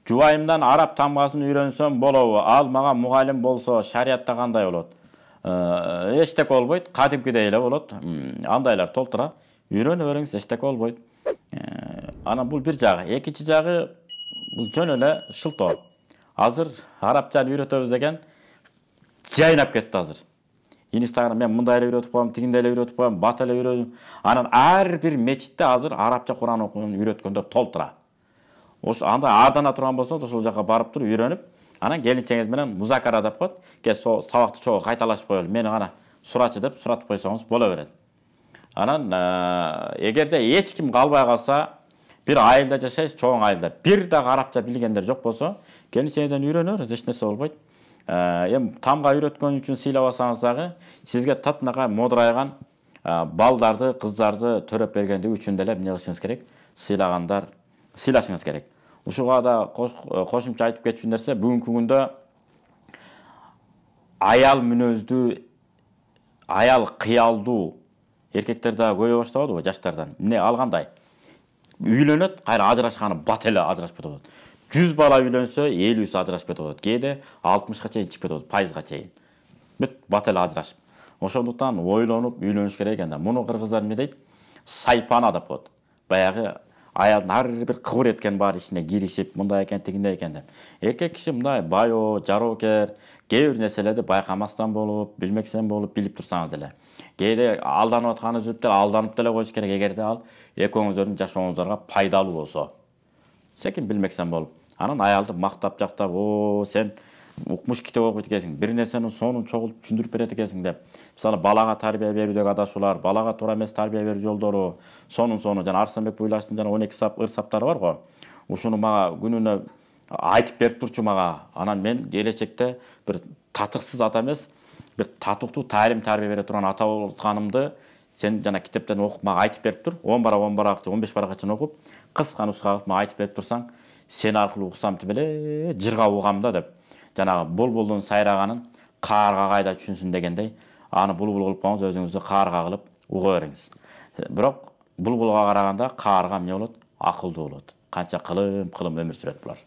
Жубайымдан араб тамгасын үйрөнсөм болобу? Ал мага мугалим болсо, шариятта кандай болот? Эчтеке болбойт, кадимкидей эле болот. Андайлар толтура. Үйрөнүп бериңиз, эчтеке болбойт. Анан бул бир жагы. Экинчи жагы бул жөн эле шылтоо. Азыр арабчаны үйрөтөбүз деген жайнап кетти азыр. Инстаграм мен мындай эле үйрөтүп коем, тигиндей эле үйрөтүп коем, бат эле үйрөдүм. Анан ар бир мечитте азыр арабча Кур'ан окууну үйрөткөндөр толтура. Ошо андай ардана турган болсо, ошол жака барып туруп үйрөнүп, анан келинчеңиз менен музакара деп коет. Кел сабакты чогуу кайталашып коелу. Мени гана сурачы деп суратып койсоңуз боло берет. Анан эгерде эч ким калбай калса, бир айылда жашайсыз, чоң айылда. Бир дагы арабча билгендер жок болсо, келинчеңизден үйрөнөбүз, эч нерсе болбойт. Эми тамга үйрөткөн үчүн сыйлабасаңыз дагы, сизге татынакай модурайган балдарды, кыздарды төрөп бергендиги үчүн деле эмне кылышыңыз керек? Сыйлашыңыз керек. Ушуга да кошумча айтып кетчү нерсе, бүгүнкү күндө аял мүнөздүү, аял кыялдуу эркектер да көбөйө баштабадыбы жаштардан? Эмне алгандай? Үйлөнөт, кайра ажырашканы бат эле ажырашып кетип атат. 100 бала үйлөнсө, 50-сі ажырашып кетип атат. Кээде 60-га чейин чыгып кетип атат, пайызга чейин. Бүт бат эле ажырашып. Ошондуктан ойлонуп үйлөнүш керек экен да. Муну кыргыздар эмне дейт? Сайпана деп коет. Баягы аялдын ар бир кыбыр эткен бар ишине киришип, мындай экен, тигиндей экен деп. Эркек киши мындай байоо, жароокер, кээ бир нерселерди байкамастан болуп, билмексен болуп билип турсаңыз деле. Кээде алданып атканы жүрүп деле алданып деле коюш керек, эгерде ал экөөңүздөрдүн жашооңуздарга пайдалуу болсо. Секин билмексен болуп. Анан аялды мактап жактап, "О, сен укмуш китеп окуйт экенсиң, бир нерсенин сонун чогултуп түшүндүрүп берет экенсиң" деп. Мисалы балага тарбия берүүдөгү адашуулар, балага туура эмес тарбия берүү жолдору, сонун жана Арсанбек Буйлаштын жана 12 ыр саптары бар го. Ушуну мага күнүнө айтып берип турчу мага. Анан мен келечекте бир татыксыз ата эмес, бир татыктуу таалим тарбия бере турган ата болуп сен жана китептен окуп мага айтып берип тур. 10 бара 15 барага чейин окуп, кыска нуска кылып мага айтып берип турсаң, сен аркылуу уксам тип эле жырга угам да деп. Жанагы булбулдун сайраганын каарга кайда түшүнсүн дегендей, аны булбул кылып коюңуз, өзүңүздү каарга кылып уга бериңиз. Бирок булбулга караганда каарга эмне болот? Акылдуу болот. Канча кылым өмүр сүрөт булар.